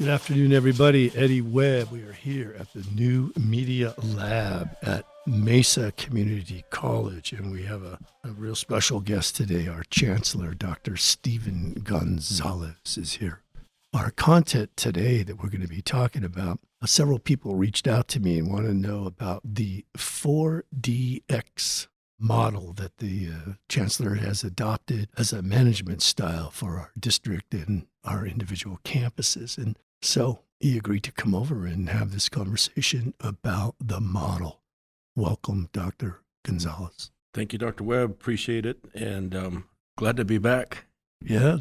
Good afternoon, everybody. Eddie Webb. We are here at the New Media Lab at Mesa Community College, and we have a real special guest today. Our Chancellor, Dr. Stephen Gonzales, is here. Our content today that we're going to be talking about, several people reached out to me and want to know about the 4DX model that the Chancellor has adopted as a management style for our district and our individual campuses. And so he agreed to come over and have this conversation about the model. Welcome, Dr. Gonzales. Thank you, Dr. Webb. Appreciate it. And glad to be back. Yeah,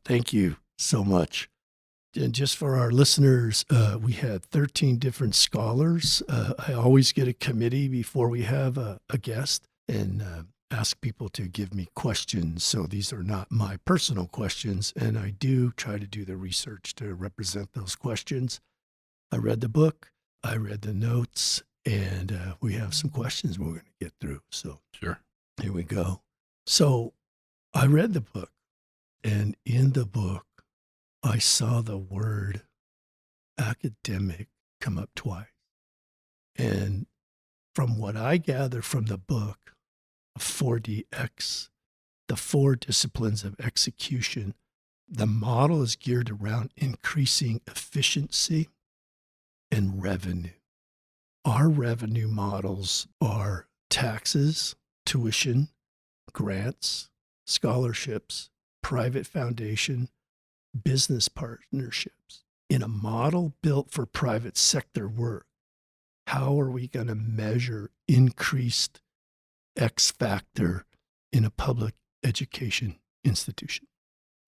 thank you so much. And just for our listeners, we had 13 different scholars. I always get a committee before we have a guest and ask people to give me questions. So these are not my personal questions, and I do try to do the research to represent those questions. I read the book, I read the notes, and we have some questions we're going to get through. So Sure. Here we go. So I read the book, and in the book, I saw the word academic come up twice. And from what I gather from the book, 4DX, the 4 disciplines of execution, the model is geared around increasing efficiency and revenue. Our revenue models are taxes, tuition, grants, scholarships, private foundation, business partnerships. In a model built for private sector work, how are we going to measure increased X factor in a public education institution?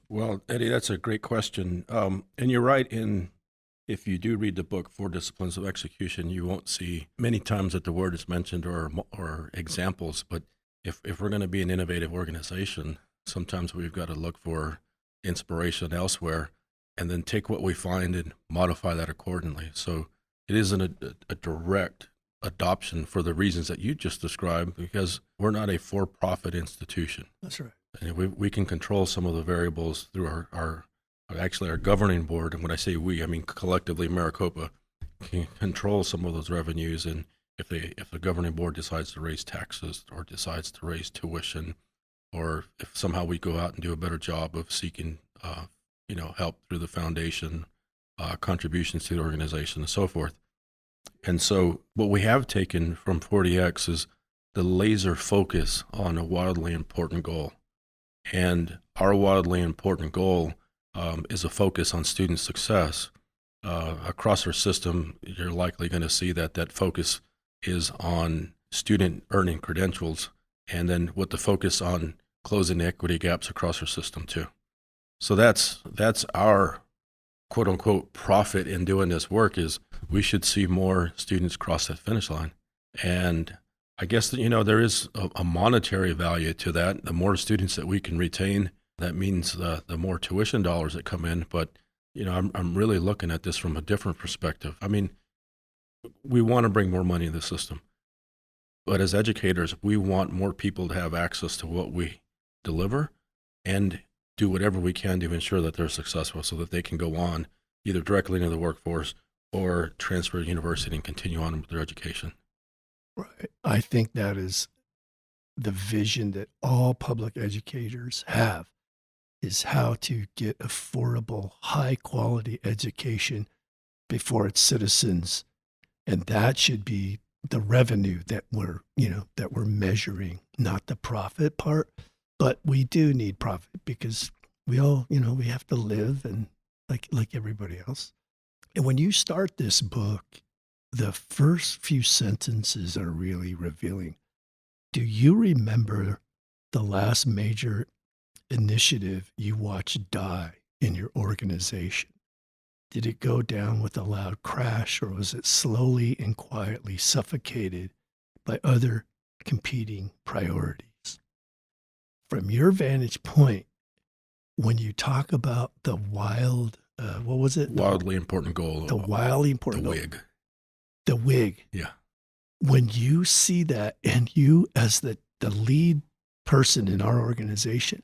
Well, Eddie, that's a great question. And you're right if you do read the book, 4 Disciplines of Execution, you won't see many times that the word is mentioned or examples. But if we're going to be an innovative organization, sometimes we've got to look for inspiration elsewhere and then take what we find and modify that accordingly. So it isn't a direct adoption for the reasons that you just described, because we're not a for-profit institution. That's right. And we can control some of the variables through our governing board. And when I say we, I mean collectively Maricopa can control some of those revenues. And if the governing board decides to raise taxes or decides to raise tuition, or if somehow we go out and do a better job of seeking help through the foundation, contributions to the organization and so forth. And so what we have taken from 4DX is the laser focus on a wildly important goal. And our wildly important goal is a focus on student success. Across our system, you're likely going to see that focus is on student earning credentials, and then with the focus on closing the equity gaps across our system too. So that's our quote unquote profit in doing this work, is we should see more students cross that finish line. And I guess that, there is a monetary value to that. The more students that we can retain, that means the more tuition dollars that come in. But, I'm really looking at this from a different perspective. I mean, we want to bring more money in the system. But as educators, we want more people to have access to what we deliver and do whatever we can to ensure that they're successful so that they can go on either directly into the workforce or transfer to university and continue on with their education. Right. I think that is the vision that all public educators have, is how to get affordable, high quality education before its citizens. And that should be the revenue that we're measuring, not the profit part. But we do need profit because we all, we have to live and like everybody else. And when you start this book, the first few sentences are really revealing. Do you remember the last major initiative you watched die in your organization? Did it go down with a loud crash, or was it slowly and quietly suffocated by other competing priorities? From your vantage point, when you talk about the Wildly important goal. The wildly important the goal. WIG. The WIG. Yeah. When you see that, and you as the lead person in our organization,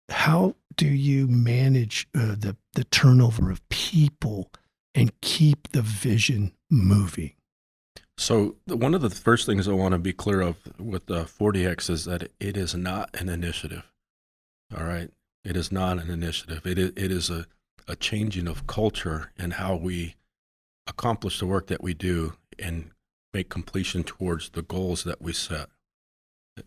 how do you manage the turnover of people and keep the vision moving? So one of the first things I want to be clear of with 40X is that it is not an initiative. All right. It is not an initiative. It is a changing of culture and how we accomplish the work that we do and make completion towards the goals that we set.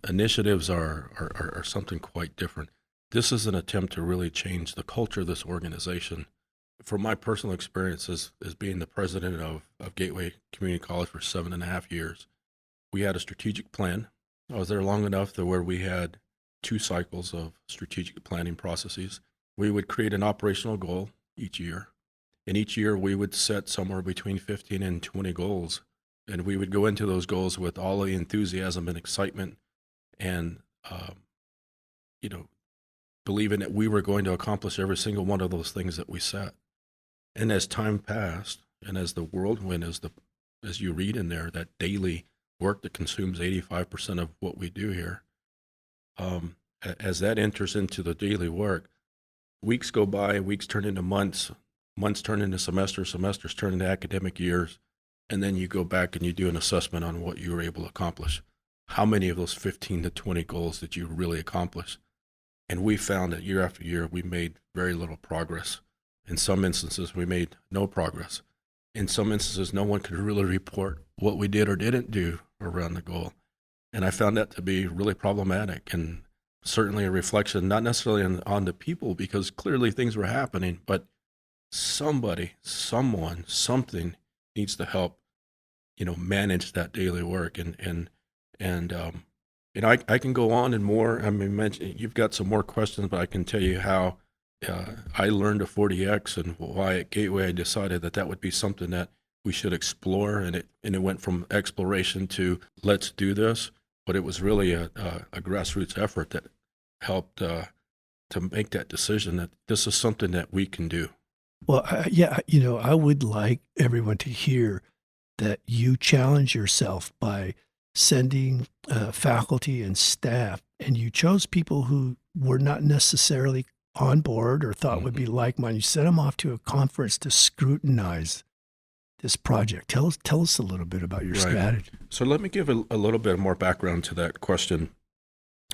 Initiatives are something quite different. This is an attempt to really change the culture of this organization. From my personal experience as being the president of Gateway Community College for 7.5 years, we had a strategic plan. I was there long enough to where we had 2 cycles of strategic planning processes. We would create an operational goal each year. And each year we would set somewhere between 15 and 20 goals. And we would go into those goals with all the enthusiasm and excitement and, believing that we were going to accomplish every single one of those things that we set. And as time passed, and as the whirlwind, as you read in there, that daily work that consumes 85% of what we do here, as that enters into the daily work, weeks go by, weeks turn into months, months turn into semesters, semesters turn into academic years, and then you go back and you do an assessment on what you were able to accomplish. How many of those 15 to 20 goals did you really accomplish? And we found that year after year, we made very little progress. In some instances, we made no progress. In some instances, no one could really report what we did or didn't do around the goal. And I found that to be really problematic and certainly a reflection, not necessarily on the people, because clearly things were happening, but somebody, someone, something needs to help, manage that daily work. I can go on and more. I mean, you've got some more questions, but I can tell you how I learned of 40X and why at Gateway I decided that would be something that we should explore. And it went from exploration to let's do this, but it was really a grassroots effort that helped to make that decision that this is something that we can do. Well, I would like everyone to hear that you challenge yourself by sending faculty and staff, and you chose people who were not necessarily on board or thought would be like-minded. You sent them off to a conference to scrutinize this project. Tell us a little bit about your strategy. So let me give a little bit more background to that question.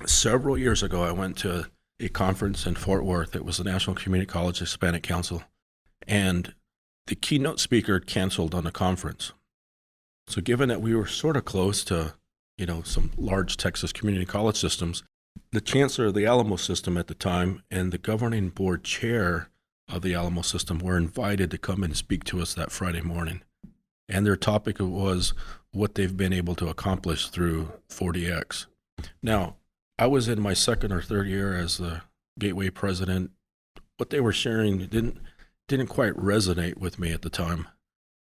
Several years ago, I went to a conference in Fort Worth. It was the National Community College Hispanic Council, and the keynote speaker canceled on the conference. So given that we were sort of close to, some large Texas community college systems, the chancellor of the Alamo system at the time and the governing board chair of the Alamo system were invited to come and speak to us that Friday morning. And their topic was what they've been able to accomplish through 40X. Now, I was in my second or third year as the Gateway president. What they were sharing didn't quite resonate with me at the time.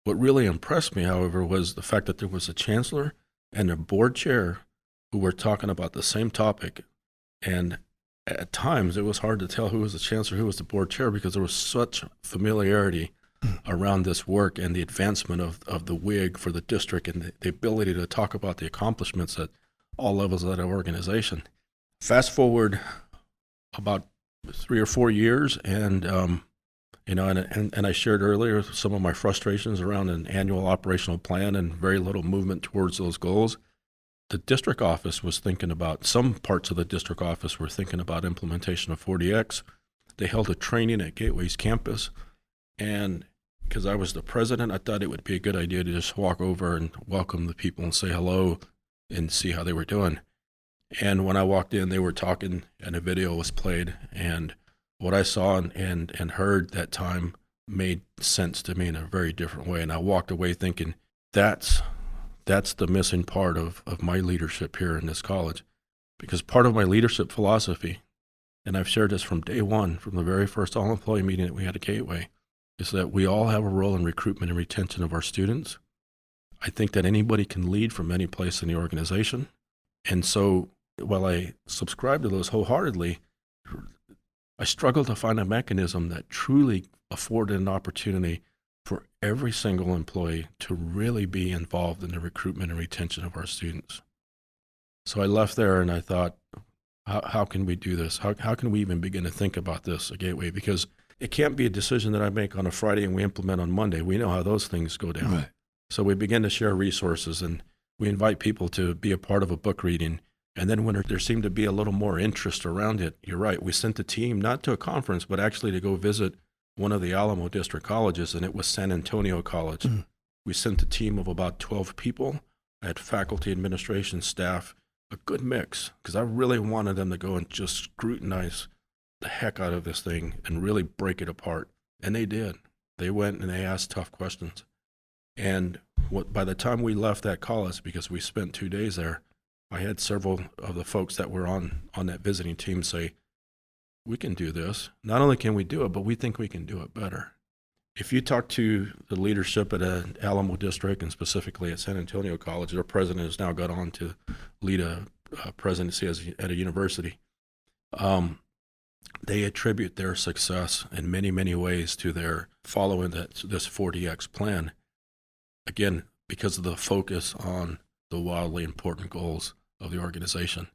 What really impressed me, however, was the fact that there was a chancellor and a board chair who were talking about the same topic. And at times, it was hard to tell who was the chancellor, who was the board chair, because there was such familiarity around this work and the advancement of the WIG for the district and the ability to talk about the accomplishments at all levels of that organization. Fast forward about 3 or 4 years, and and I shared earlier some of my frustrations around an annual operational plan and very little movement towards those goals. The district office was thinking about, some parts of the district office were thinking about implementation of 40X. They held a training at Gateway's campus, and because I was the president, I thought it would be a good idea to just walk over and welcome the people and say hello and see how they were doing. And when I walked in, they were talking and a video was played, and what I saw and heard that time made sense to me in a very different way. And I walked away thinking, that's the missing part of my leadership here in this college. Because part of my leadership philosophy, and I've shared this from day one, from the very first all-employee meeting that we had at Gateway, is that we all have a role in recruitment and retention of our students. I think that anybody can lead from any place in the organization. And so while I subscribe to those wholeheartedly, I struggle to find a mechanism that truly afforded an opportunity for every single employee to really be involved in the recruitment and retention of our students. So I left there and I thought, how can we do this? How can we even begin to think about this, a gateway? Because it can't be a decision that I make on a Friday and we implement on Monday. We know how those things go down. Right. So we begin to share resources, and we invite people to be a part of a book reading. And then when there seemed to be a little more interest around it, you're right, we sent the team not to a conference, but actually to go visit one of the Alamo District colleges, and it was San Antonio College. Mm. We sent a team of about 12 people. I had faculty, administration, staff, a good mix, because I really wanted them to go and just scrutinize the heck out of this thing and really break it apart. And they did. They went and they asked tough questions. And by the time we left that college, because we spent 2 days there, I had several of the folks that were on that visiting team say, we can do this. Not only can we do it, but we think we can do it better. If you talk to the leadership at an Alamo District, and specifically at San Antonio College, their president has now got on to lead a presidency at a university. They attribute their success in many, many ways to their following this 40X plan. Again, because of the focus on the wildly important goals of the organization.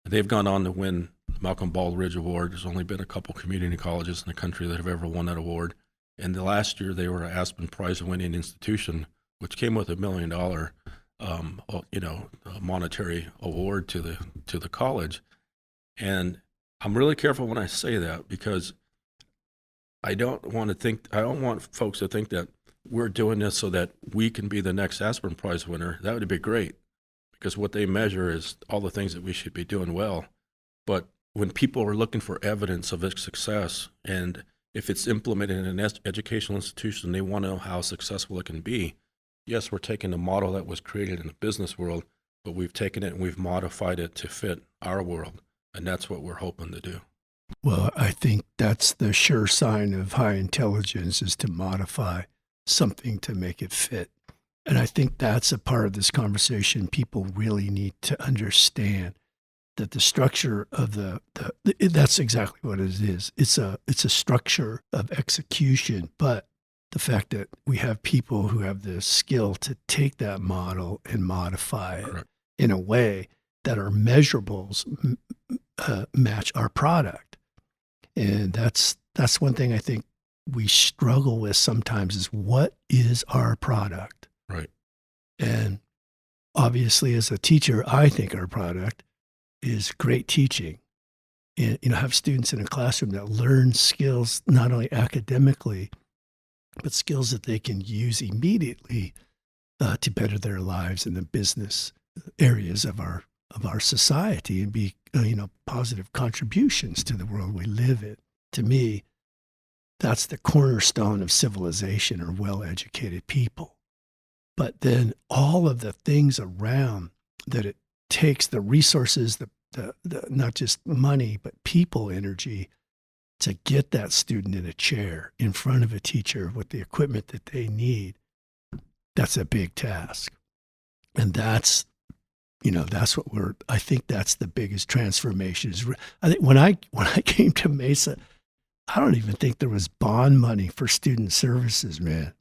They've gone on to win the Malcolm Baldrige Award. There's only been a couple community colleges in the country that have ever won that award. And the last year they were an Aspen Prize-winning institution, which came with $1 million, monetary award to the college. And I'm really careful when I say that, because I don't want folks to think that we're doing this so that we can be the next Aspen Prize winner. That would be great, because what they measure is all the things that we should be doing well. But when people are looking for evidence of its success, and if it's implemented in an educational institution, they want to know how successful it can be. Yes, we're taking the model that was created in the business world, but we've taken it and we've modified it to fit our world. And that's what we're hoping to do. Well, I think that's the sure sign of high intelligence, is to modify something to make it fit. And I think that's a part of this conversation people really need to understand, that the structure of that's exactly what it is. It's a structure of execution, but the fact that we have people who have the skill to take that model and modify it in a way that our measurables match our product. And that's one thing I think we struggle with sometimes, is what is our product? Right. And obviously, as a teacher, I think our product is great teaching. And, have students in a classroom that learn skills, not only academically, but skills that they can use immediately to better their lives in the business areas of our society, and be positive contributions to the world we live in. To me, that's the cornerstone of civilization, or well-educated people. But then all of the things around that it takes, the resources, the not just money, but people energy, to get that student in a chair in front of a teacher with the equipment that they need, that's a big task. And that's what I think that's the biggest transformation. I think when I came to Mesa, I don't even think there was bond money for student services, man,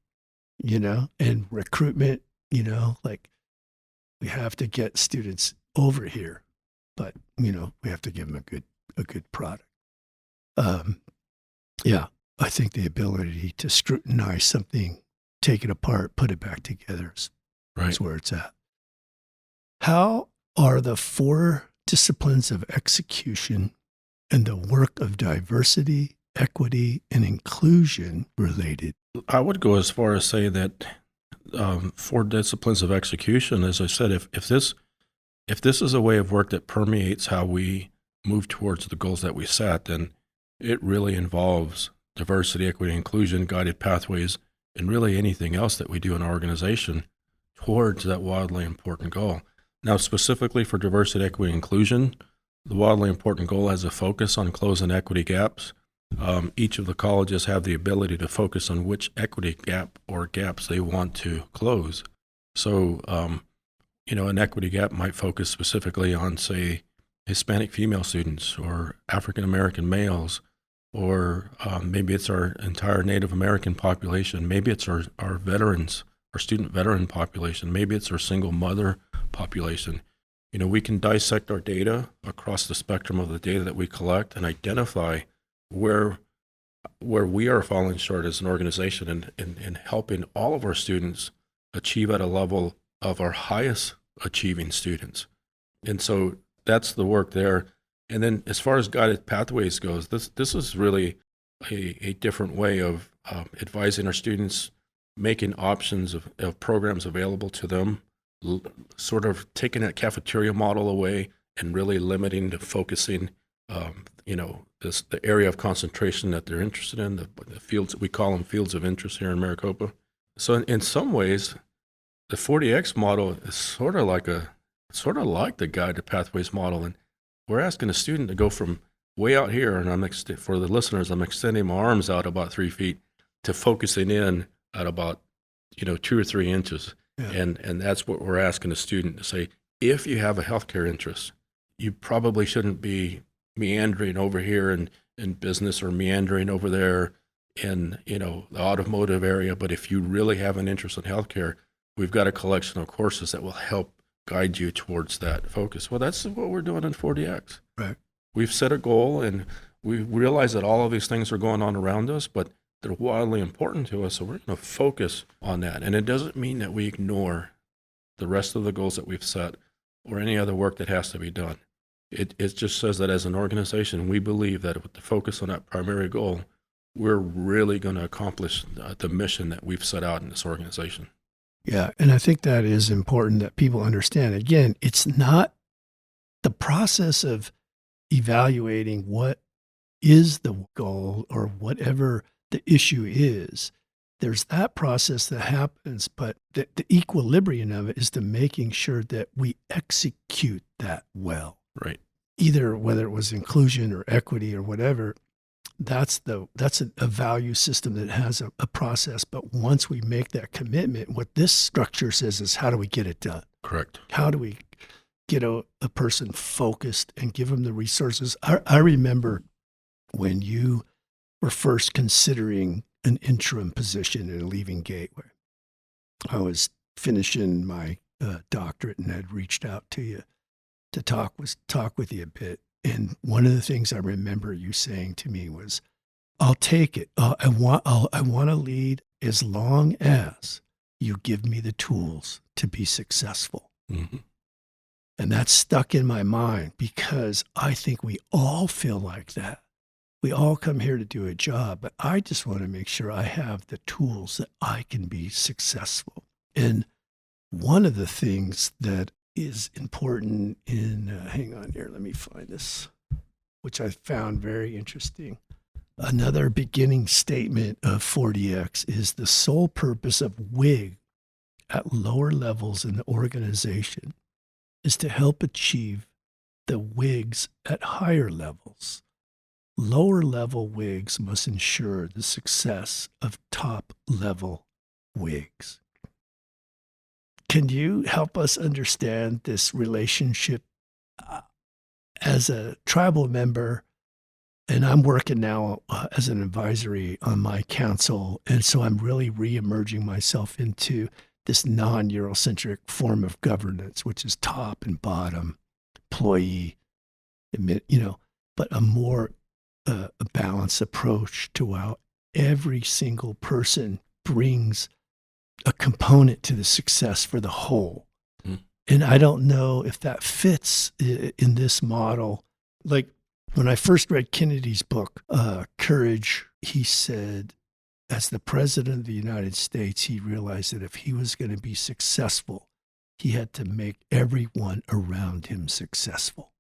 and recruitment, like, we have to get students over here, but, we have to give them a good product. I think the ability to scrutinize something, take it apart, put it back together is where it's at. How are the 4 disciplines of execution and the work of diversity, equity, and inclusion related? I would go as far as say that 4 disciplines of execution, as I said, if this is a way of work that permeates how we move towards the goals that we set, then it really involves diversity, equity, inclusion, guided pathways, and really anything else that we do in our organization towards that wildly important goal. Now, specifically for diversity, equity, inclusion, the wildly important goal has a focus on closing equity gaps. Each of the colleges have the ability to focus on which equity gap or gaps they want to close. So, an equity gap might focus specifically on, say, Hispanic female students or African American males, or maybe it's our entire Native American population. Maybe it's our veterans, our student veteran population. Maybe it's our single mother population. We can dissect our data across the spectrum of the data that we collect and identify where we are falling short as an organization in helping all of our students achieve at a level of our highest achieving students. And so that's the work there. And then as far as guided pathways goes, this is really a different way of advising our students, making options of programs available to them, sort of taking that cafeteria model away and really limiting to focusing, the area of concentration that they're interested in, the fields, we call them fields of interest here in Maricopa. So in some ways, the 40X model is sort of like the guided pathways model. And we're asking a student to go from way out here, and for the listeners, I'm extending my arms out about 3 feet to focusing in at about 2 or 3 inches. Yeah. And that's what we're asking a student to say. If you have a healthcare interest, you probably shouldn't be meandering over here in business or meandering over there in the automotive area. But if you really have an interest in healthcare, we've got a collection of courses that will help guide you towards that focus. Well, that's what we're doing in 40X. Right. We've set a goal, and we realize that all of these things are going on around us, but they're wildly important to us, so we're going to focus on that. And it doesn't mean that we ignore the rest of the goals that we've set or any other work that has to be done. It just says that as an organization, we believe that with the focus on that primary goal, we're really going to accomplish the mission that we've set out in this organization. Yeah, and I think that is important that people understand. Again, it's not the process of evaluating what is the goal or whatever the issue is. There's that process that happens, but the equilibrium of it is to making sure that we execute that well. Right. Either whether it was inclusion or equity or whatever, that's a value system that has a process. But once we make that commitment, what this structure says is, how do we get it done? Correct. How do we get a person focused and give them the resources? I remember when you were first considering an interim position in a leaving gateway. I was finishing my doctorate and had reached out to you to talk with you a bit. And one of the things I remember you saying to me was, "I'll take it. I want to lead as long as you give me the tools to be successful." Mm-hmm. And that stuck in my mind because I think we all feel like that. We all come here to do a job, but I just want to make sure I have the tools that I can be successful. And one of the things that is important in, hang on here, let me find this, which I found very interesting. Another beginning statement of 40X is the sole purpose of WIG at lower levels in the organization is to help achieve the WIGs at higher levels. Lower level WIGs must ensure the success of top level WIGs. Can you help us understand this relationship as a tribal member? And I'm working now as an advisory on my council. And so I'm really re-emerging myself into this non-Eurocentric form of governance, which is top and bottom, employee, but a more a balanced approach to how every single person brings a component to the success for the whole. Mm. And I don't know if that fits in this model. Like when I first read Kennedy's book, Courage, he said, as the president of the United States, he realized that if he was going to be successful, he had to make everyone around him successful.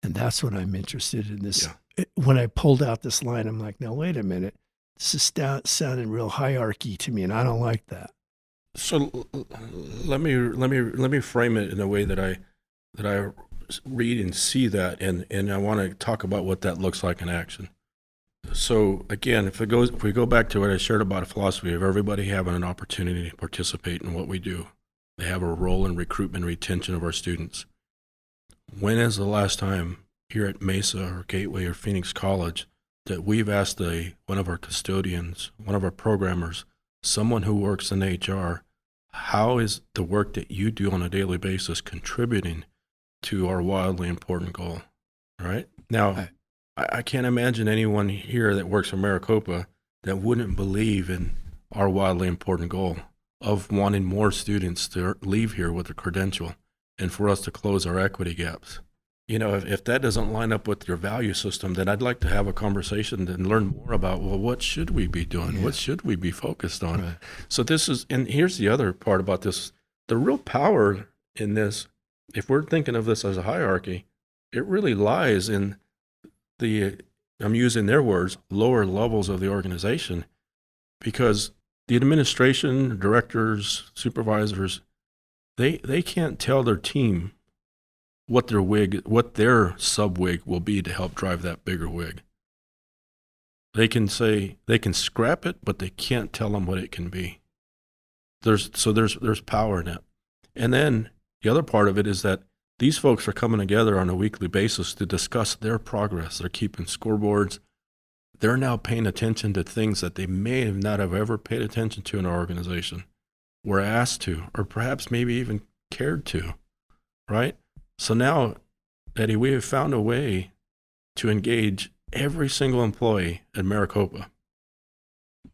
And that's what I'm interested in this. Yeah. When I pulled out this line, I'm like, now, wait a minute. This is sounding real hierarchy to me, and I don't like that. So let me frame it in a way that I read and see that, and I want to talk about what that looks like in action. So again, if we go back to what I shared about a philosophy of everybody having an opportunity to participate in what we do, they have a role in recruitment and retention of our students. When is the last time here at Mesa or Gateway or Phoenix College that we've asked one of our custodians, one of our programmers, someone who works in HR, how is the work that you do on a daily basis contributing to our wildly important goal. Right? Now, Right. I can't imagine anyone here that works for Maricopa that wouldn't believe in our wildly important goal of wanting more students to leave here with a credential and for us to close our equity gaps. You know, if that doesn't line up with your value system, then I'd like to have a conversation and learn more about, well, what should we be doing? Yeah. What should we be focused on? Right. So this is, and here's the other part about this. The real power in this, if we're thinking of this as a hierarchy, it really lies in the, I'm using their words, lower levels of the organization, because the administration, directors, supervisors, they can't tell their team what their sub wig will be to help drive that bigger wig. They can say, they can scrap it, but they can't tell them what it can be. There's power in it. And then the other part of it is that these folks are coming together on a weekly basis to discuss their progress. They're keeping scoreboards. They're now paying attention to things that they may have not have ever paid attention to in our organization, were asked to, or perhaps maybe even cared to, right? So now, Eddie, we have found a way to engage every single employee at Maricopa.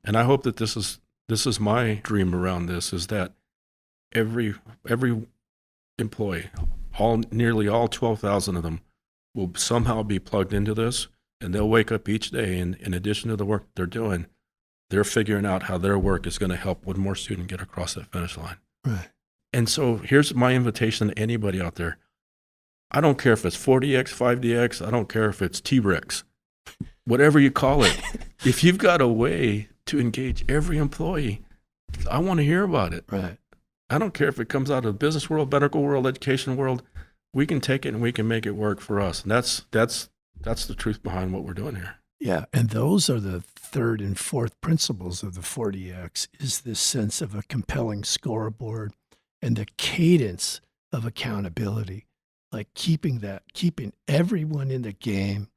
And I hope that this is my dream around this, is that every employee, nearly all 12,000 of them, will somehow be plugged into this, and they'll wake up each day, and in addition to the work they're doing, they're figuring out how their work is going to help one more student get across that finish line. Right. And so here's my invitation to anybody out there. I don't care if it's 4DX, 5DX, I don't care if it's T-Rex, whatever you call it. If you've got a way to engage every employee, I want to hear about it. Right. I don't care if it comes out of the business world, medical world, education world. We can take it and we can make it work for us. And that's the truth behind what we're doing here. Yeah. And those are the third and fourth principles of the 40X, is this sense of a compelling scoreboard and the cadence of accountability, like keeping everyone in the game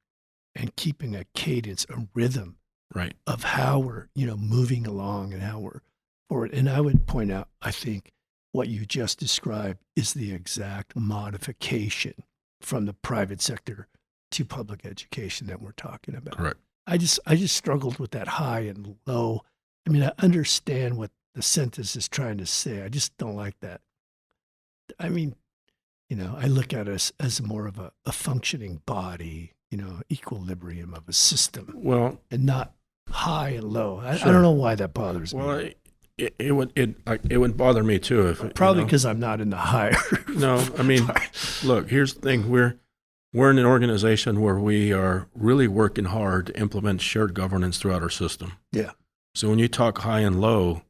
and keeping a cadence, a rhythm, right, of how we're, moving along and how we're forward. And I would point out, I think what you just described is the exact modification from the private sector to public education that we're talking about. Correct. I just struggled with that high and low. I mean, I understand what the sentence is trying to say. I just don't like that. I mean, I look at us as more of a functioning body, equilibrium of a system. Well, and not high and low. I Sure. don't know why that bothers me. well, it would bother me too if Probably because I'm not in the higher. No, I mean, look, here's the thing. We're in an organization where we are really working hard to implement shared governance throughout our system. Yeah. So when you talk high and low,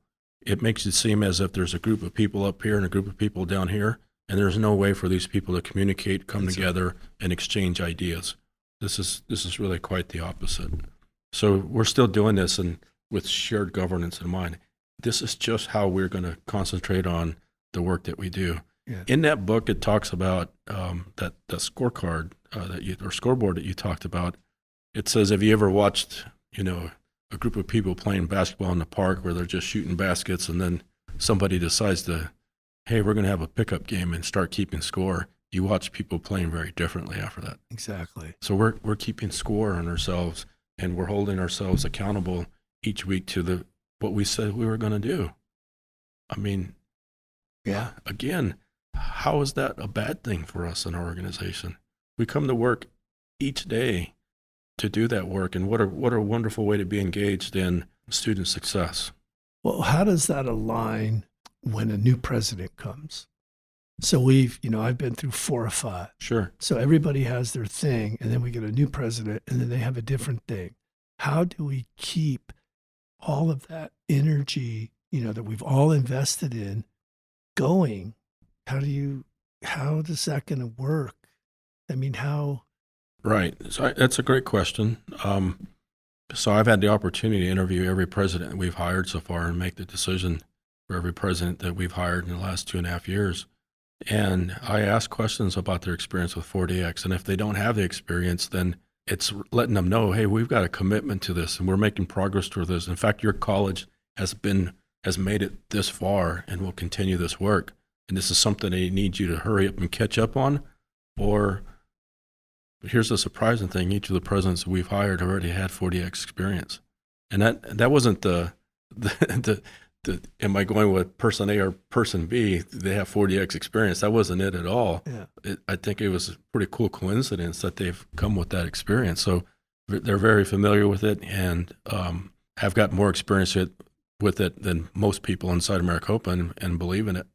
it makes it seem as if there's a group of people up here and a group of people down here, and there's no way for these people to communicate, come together, and exchange ideas. This is really quite the opposite. So we're still doing this and with shared governance in mind. This is just how we're going to concentrate on the work that we do. Yeah. In that book, it talks about that scorecard or scoreboard that you talked about. It says, have you ever watched, a group of people playing basketball in the park where they're just shooting baskets, and then somebody decides to, hey, we're going to have a pickup game and start keeping score. You watch people playing very differently after that. Exactly. So we're keeping score on ourselves, and we're holding ourselves accountable each week to what we said we were going to do. I mean, Yeah. again, how is that a bad thing for us in our organization? We come to work each day to do that work, and what a wonderful way to be engaged in student success. Well, how does that align when a new president comes? So I've been through 4 or 5. Sure. So everybody has their thing, and then we get a new president, and then they have a different thing. How do we keep all of that energy, that we've all invested in going? How is that going to work? I mean, how? Right. So that's a great question. So I've had the opportunity to interview every president that we've hired so far and make the decision for every president that we've hired in the last 2.5 years. And I ask questions about their experience with 4DX. And if they don't have the experience, then it's letting them know, hey, we've got a commitment to this and we're making progress toward this. In fact, your college has made it this far and will continue this work. And this is something they need you to hurry up and catch up on. Or here's the surprising thing: each of the presidents we've hired already had 40X experience, and that wasn't the am I going with person A or person B? They have 40X experience. That wasn't it at all. Yeah. I think it was a pretty cool coincidence that they've come with that experience. So they're very familiar with it and have got more experience with it than most people inside of Maricopa and believe in it.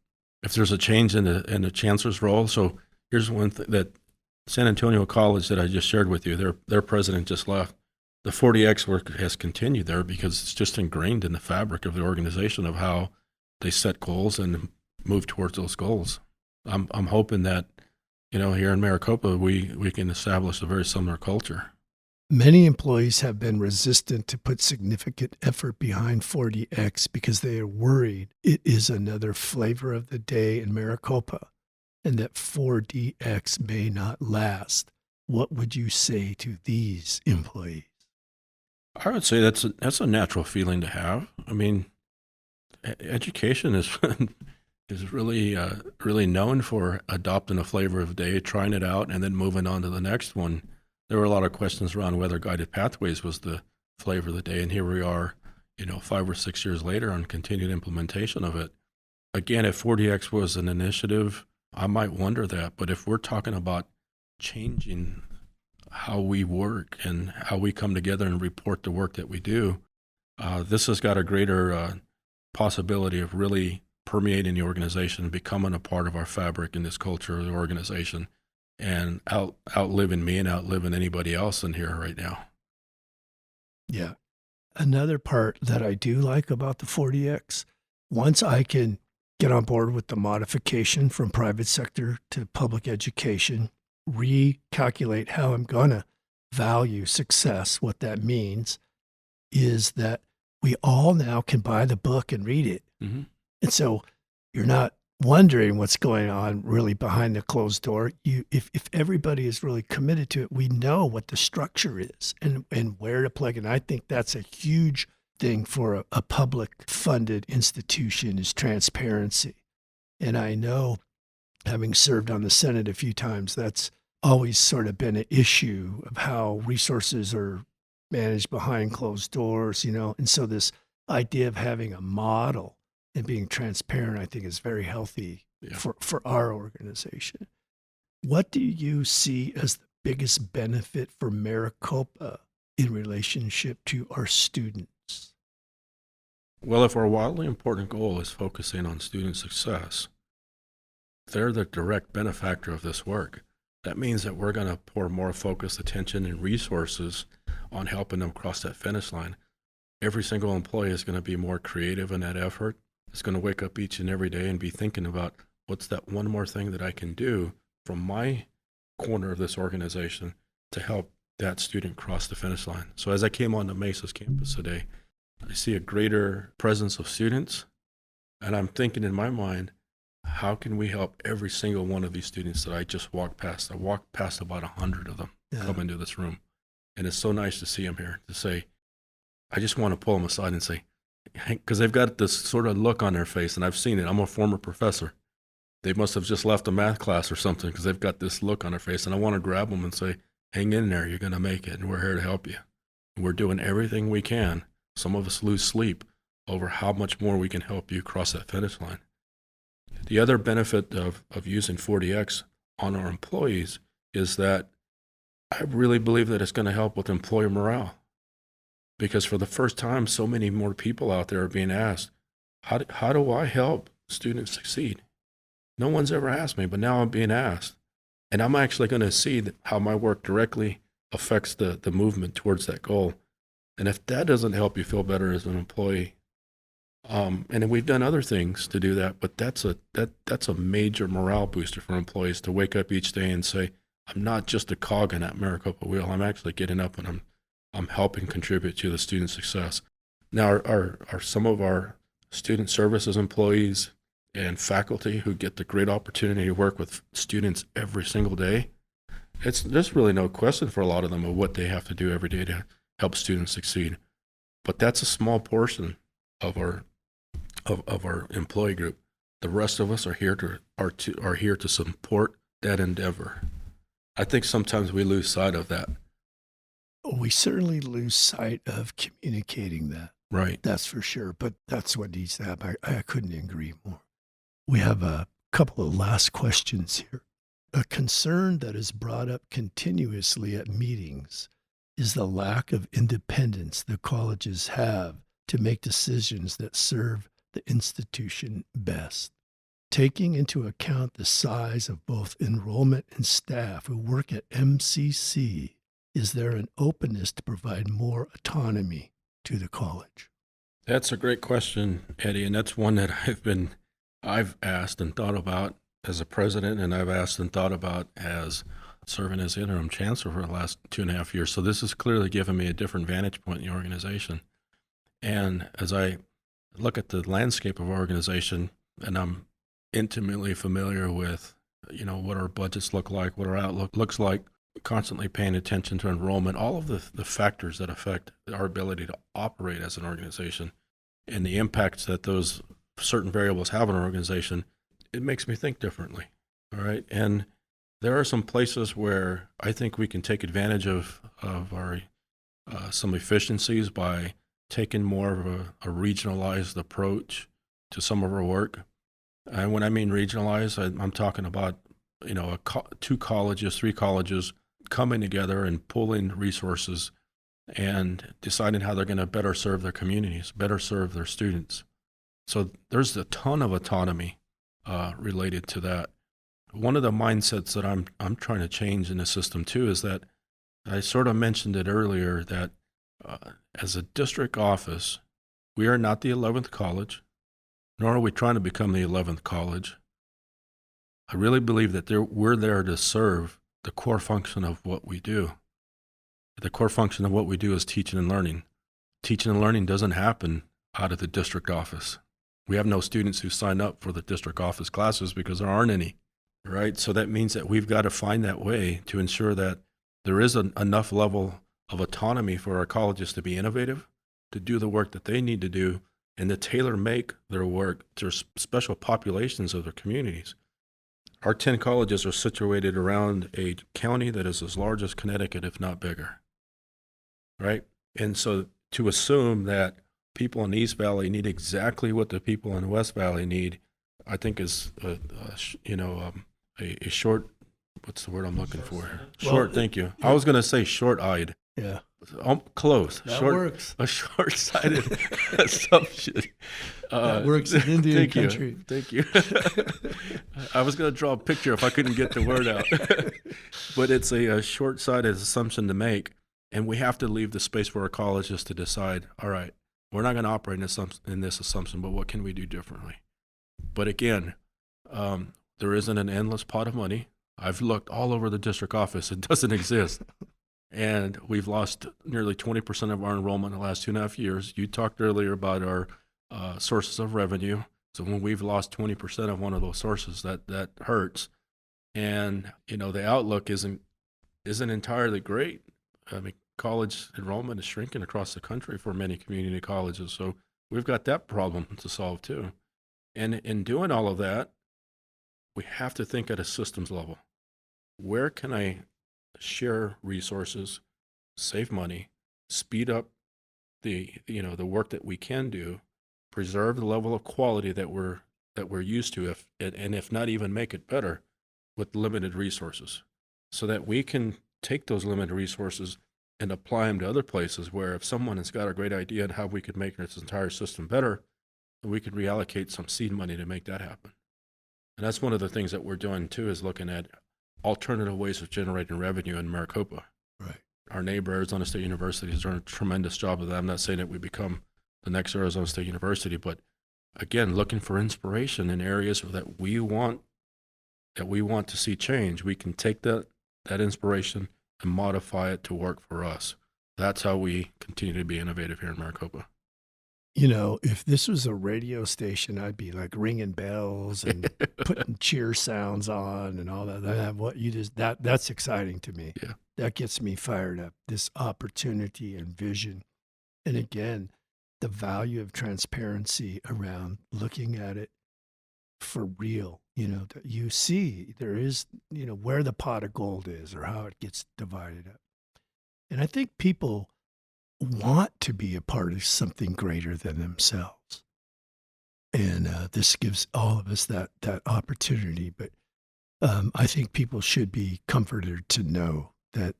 If there's a change in the chancellor's role, so here's one thing that San Antonio College that I just shared with you, their president just left. The 40X work has continued there because it's just ingrained in the fabric of the organization of how they set goals and move towards those goals. I'm hoping that, here in Maricopa, we can establish a very similar culture. Many employees have been resistant to put significant effort behind 40X because they are worried it is another flavor of the day in Maricopa and that 40X may not last. What would you say to these employees? I would say that's a natural feeling to have. I mean, education is is really known for adopting a flavor of the day, trying it out, and then moving on to the next one. There were a lot of questions around whether guided pathways was the flavor of the day, and here we are, 5 or 6 years later on continued implementation of it. Again, if 40X was an initiative, I might wonder that, but if we're talking about changing how we work and how we come together and report the work that we do, this has got a greater possibility of really permeating the organization, becoming a part of our fabric in this culture of the organization, and outliving me and outliving anybody else in here right now. Yeah. Another part that I do like about the 40X, once I can get on board with the modification from private sector to public education, recalculate how I'm going to value success, what that means is that we all now can buy the book and read it. Mm-hmm. And so you're not wondering what's going on really behind the closed door. If everybody is really committed to it, we know what the structure is and where to plug in. I think that's a huge thing for a public funded institution is transparency. And I know, having served on the Senate a few times, that's always sort of been an issue of how resources are managed behind closed doors, And so this idea of having a model and being transparent, I think, is very healthy for our organization. What do you see as the biggest benefit for Maricopa in relationship to our students? Well, if our wildly important goal is focusing on student success, they're the direct benefactor of this work. That means that we're going to pour more focused attention and resources on helping them cross that finish line. Every single employee is going to be more creative in that effort. It's going to wake up each and every day and be thinking about what's that one more thing that I can do from my corner of this organization to help that student cross the finish line. So as I came onto Mesa's campus today, I see a greater presence of students, and I'm thinking in my mind, how can we help every single one of these students that I just walked past? I walked past about 100 of them come into this room, and it's so nice to see them here, to say, I just want to pull them aside and say, because they've got this sort of look on their face, and I've seen it. I'm a former professor. They must have just left a math class or something because they've got this look on their face, and I want to grab them and say, hang in there, you're going to make it, and we're here to help you. And we're doing everything we can. Some of us lose sleep over how much more we can help you cross that finish line. The other benefit of using 40X on our employees is that I really believe that it's going to help with employee morale. Because for the first time, so many more people out there are being asked, how do I help students succeed? No one's ever asked me, but now I'm being asked. And I'm actually going to see how my work directly affects the movement towards that goal. And if that doesn't help you feel better as an employee, and we've done other things to do that, but that's a major morale booster for employees to wake up each day and say, I'm not just a cog in that Maricopa wheel. I'm actually getting up and I'm helping contribute to the student success. Now, are some of our student services employees and faculty who get the great opportunity to work with students every single day? There's really no question for a lot of them of what they have to do every day to help students succeed. But that's a small portion of our employee group. The rest of us are here to support that endeavor. I think sometimes we lose sight of that. We certainly lose sight of communicating that. Right. That's for sure. But that's what needs to happen. I couldn't agree more. We have a couple of last questions here. A concern that is brought up continuously at meetings is the lack of independence the colleges have to make decisions that serve the institution best. Taking into account the size of both enrollment and staff who work at MCC, is there an openness to provide more autonomy to the college? That's a great question, Eddie, and that's one that I've asked and thought about as a president, and I've asked and thought about as serving as interim chancellor for the last 2.5 years. So this has clearly given me a different vantage point in the organization. And as I look at the landscape of our organization, and I'm intimately familiar with, what our budgets look like, what our outlook looks like, constantly paying attention to enrollment, all of the factors that affect our ability to operate as an organization and the impacts that those certain variables have on our organization, it makes me think differently. All right. And there are some places where I think we can take advantage of our some efficiencies by taking more of a regionalized approach to some of our work. And when I mean regionalized, I'm talking about, two colleges, 3 colleges coming together and pooling resources and deciding how they're going to better serve their communities, better serve their students. So there's a ton of autonomy related to that. One of the mindsets that I'm trying to change in the system too is that I sort of mentioned it earlier that as a district office, we are not the 11th college, nor are we trying to become the 11th college. I really believe that we're there to serve the core function of what we do. The core function of what we do is teaching and learning. Teaching and learning doesn't happen out of the district office. We have no students who sign up for the district office classes because there aren't any, right? So that means that we've got to find that way to ensure that there is enough level of autonomy for our colleges to be innovative, to do the work that they need to do, and to tailor make their work to special populations of their communities. Our 10 colleges are situated around a county that is as large as Connecticut, if not bigger, right? And so to assume that people in the East Valley need exactly what the people in the West Valley need, I think is, a short, what's the word I'm looking for? Short, thank you. I was going to say short-eyed. Yeah. Close. That works. A short-sighted assumption. That works in Indian country. Thank you. I was going to draw a picture if I couldn't get the word out. But it's a short-sighted assumption to make, and we have to leave the space for our colleges to decide, all right, we're not going to operate in this assumption, but what can we do differently? But again, there isn't an endless pot of money. I've looked all over the district office. It doesn't exist. And we've lost nearly 20% of our enrollment in the last 2.5 years. You talked earlier about our sources of revenue. So when we've lost 20% of one of those sources, that hurts. And, the outlook isn't entirely great. I mean, college enrollment is shrinking across the country for many community colleges. So we've got that problem to solve too. And in doing all of that, we have to think at a systems level. Where can I share resources, save money, speed up the work that we can do, preserve the level of quality that we're used to, if not even make it better with limited resources, so that we can take those limited resources and apply them to other places where if someone has got a great idea on how we could make this entire system better, we could reallocate some seed money to make that happen. And that's one of the things that we're doing too, is looking at alternative ways of generating revenue in Maricopa. Right. Our neighbor, Arizona State University, has done a tremendous job of that. I'm not saying that we become the next Arizona State University, but again, looking for inspiration in areas that we want to see change. We can take that inspiration and modify it to work for us. That's how we continue to be innovative here in Maricopa. If this was a radio station, I'd be like ringing bells and putting cheer sounds on and all that. That's exciting to me. Yeah. That gets me fired up. This opportunity and vision. And again, the value of transparency around looking at it for real, that you see there is where the pot of gold is or how it gets divided up. And I think people want to be a part of something greater than themselves. And this gives all of us that opportunity. But I think people should be comforted to know that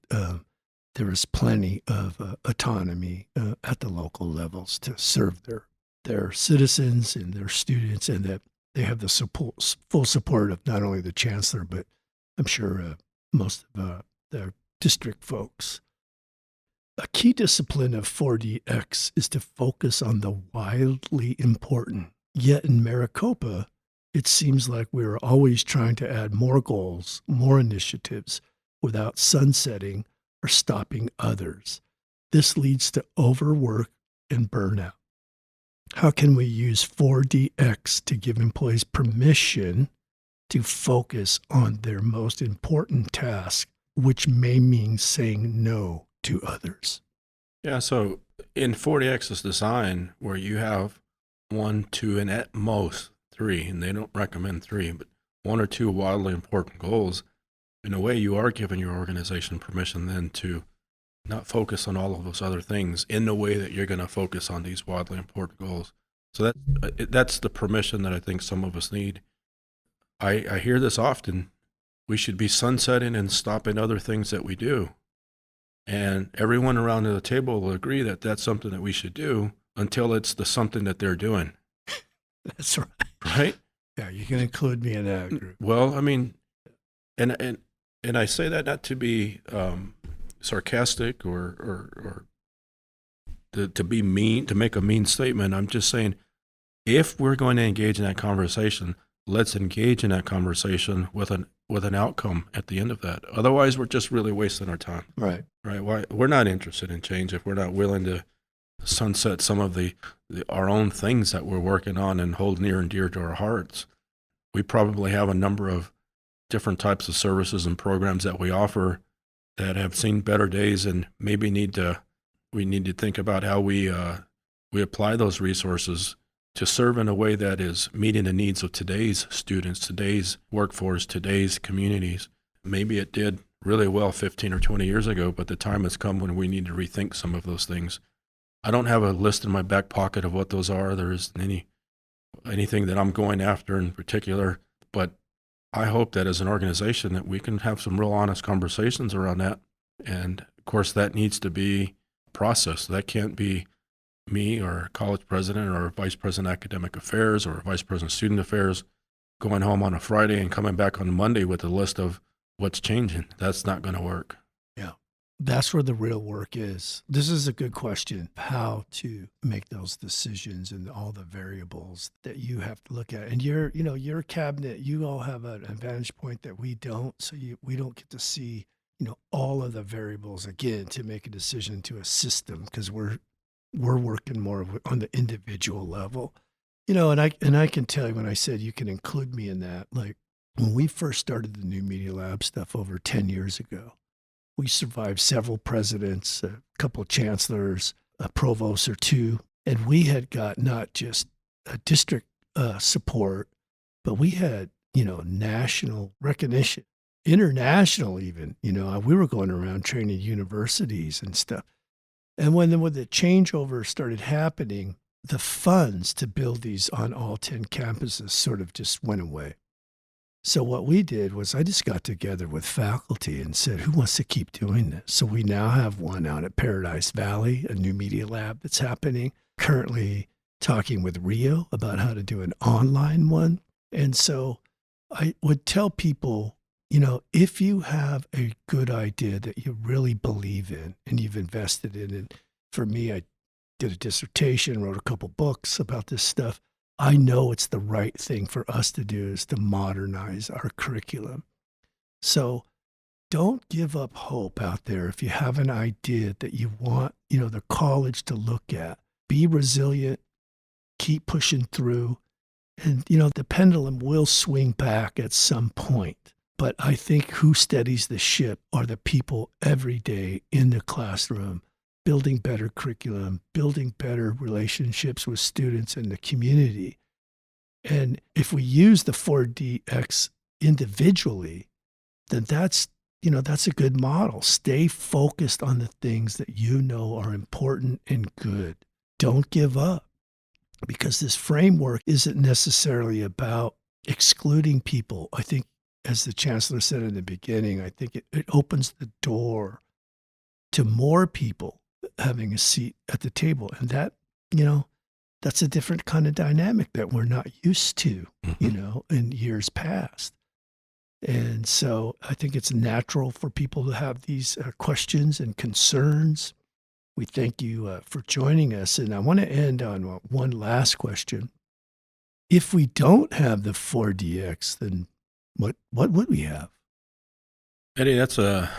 there is plenty of autonomy at the local levels to serve their citizens and their students, and that they have the full support of not only the chancellor, but I'm sure most of their district folks. A key discipline of 4DX is to focus on the wildly important. Yet in Maricopa, it seems like we're always trying to add more goals, more initiatives, without sunsetting or stopping others. This leads to overwork and burnout. How can we use 4DX to give employees permission to focus on their most important task, which may mean saying no to others? Yeah, so in 40X's design, where you have 1, 2, and at most 3, and they don't recommend 3, but 1 or 2 wildly important goals, in a way you are giving your organization permission then to not focus on all of those other things in the way that you're going to focus on these wildly important goals. So that's the permission that I think some of us need. I hear this often. We should be sunsetting and stopping other things that we do. And everyone around the table will agree that that's something that we should do until it's the something that they're doing. That's right. Right? Yeah, you can include me in that group. Well, I mean, and I say that not to be sarcastic or to be mean, to make a mean statement. I'm just saying, if we're going to engage in that conversation, let's engage in that conversation with an outcome at the end of that. Otherwise, we're just really wasting our time. Right. Right. Why we're not interested in change if we're not willing to sunset some of our own things that we're working on and hold near and dear to our hearts. We probably have a number of different types of services and programs that we offer that have seen better days, and maybe we need to think about how we apply those resources to serve in a way that is meeting the needs of today's students, today's workforce, today's communities. Maybe it did really well 15 or 20 years ago, but the time has come when we need to rethink some of those things. I don't have a list in my back pocket of what those are. There isn't anything that I'm going after in particular, but I hope that as an organization that we can have some real honest conversations around that. And of course, that needs to be a process. That can't be me or a college president or vice president academic affairs or vice president student affairs going home on a Friday and coming back on Monday with a list of what's changing. That's not going to work. Yeah. That's where the real work is. This is a good question, how to make those decisions and all the variables that you have to look at. And your cabinet, you all have an advantage point that we don't. So we don't get to see, all of the variables again to make a decision to a system, because we're working more on the individual level. And I can tell you, when I said you can include me in that, like when we first started the new Media Lab stuff over 10 years ago, we survived several presidents, a couple of chancellors, a provost or two, and we had got not just a district support, but we had, national recognition, international even. We were going around training universities and stuff. And when the changeover started happening, the funds to build these on all 10 campuses sort of just went away. So what we did was I just got together with faculty and said, who wants to keep doing this? So we now have one out at Paradise Valley, a new media lab that's happening. Currently talking with Rio about how to do an online one. And so I would tell people, if you have a good idea that you really believe in and you've invested in it, for me, I did a dissertation, wrote a couple books about this stuff. I know it's the right thing for us to do is to modernize our curriculum. So don't give up hope out there. If you have an idea that you want, the college to look at, be resilient, keep pushing through, and, the pendulum will swing back at some point. But I think who steadies the ship are the people every day in the classroom, building better curriculum, building better relationships with students in the community. And if we use the 4DX individually, then that's a good model. Stay focused on the things that you know are important and good. Don't give up, because this framework isn't necessarily about excluding people. I think, as the chancellor said in the beginning, I think it opens the door to more people having a seat at the table. And that, that's a different kind of dynamic that we're not used to, in years past. And so I think it's natural for people to have these questions and concerns. We thank you for joining us. And I want to end on one last question. If we don't have the 4DX, then what would we have? Eddie, that's a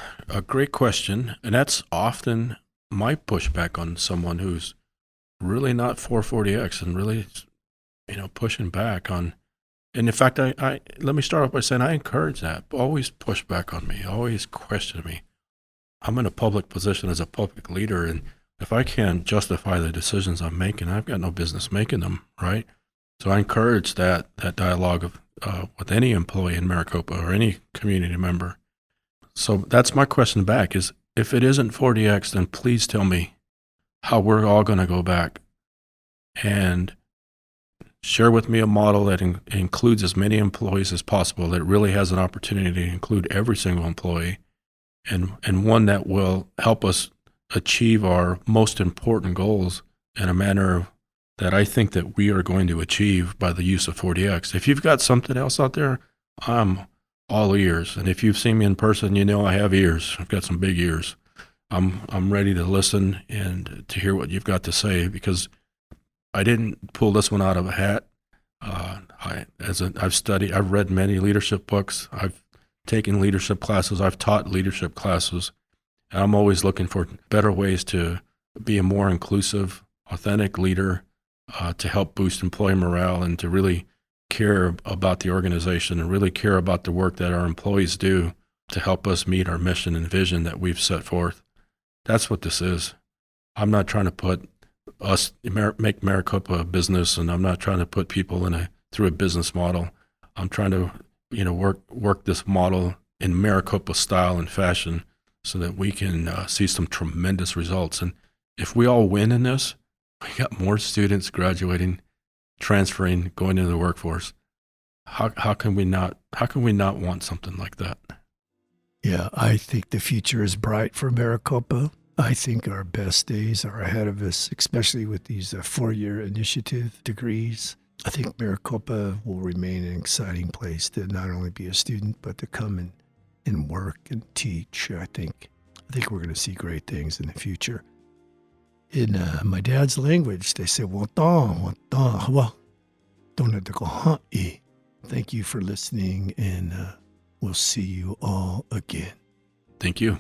great question. And that's often my pushback on someone who's really not for 4DX and really, pushing back on. And in fact, I let me start off by saying I encourage that. Always push back on me. Always question me. I'm in a public position as a public leader, and if I can't justify the decisions I'm making, I've got no business making them, right? So I encourage that dialogue with any employee in Maricopa or any community member. So that's my question back: is if it isn't 4DX, then please tell me how we're all going to go back and share with me a model that includes as many employees as possible, that really has an opportunity to include every single employee, and one that will help us achieve our most important goals in a manner that I think that we are going to achieve by the use of 4DX. If you've got something else out there, I'm all ears. And if you've seen me in person, I have ears. I've got some big ears. I'm ready to listen and to hear what you've got to say, because I didn't pull this one out of a hat. I've read many leadership books. I've taken leadership classes. I've taught leadership classes. And I'm always looking for better ways to be a more inclusive, authentic leader, to help boost employee morale and to really care about the organization and really care about the work that our employees do to help us meet our mission and vision that we've set forth. That's what this is. I'm not trying to make Maricopa a business, and I'm not trying to put people through a business model. I'm trying to, work this model in Maricopa style and fashion so that we can see some tremendous results. And if we all win in this, we got more students graduating, transferring, going into the workforce. How can we not want something like that? Yeah, I think the future is bright for Maricopa. I think our best days are ahead of us, especially with these 4-year initiative degrees. I think Maricopa will remain an exciting place to not only be a student, but to come and work and teach. I think we're going to see great things in the future. In my dad's language, they say, thank you for listening, and we'll see you all again. Thank you.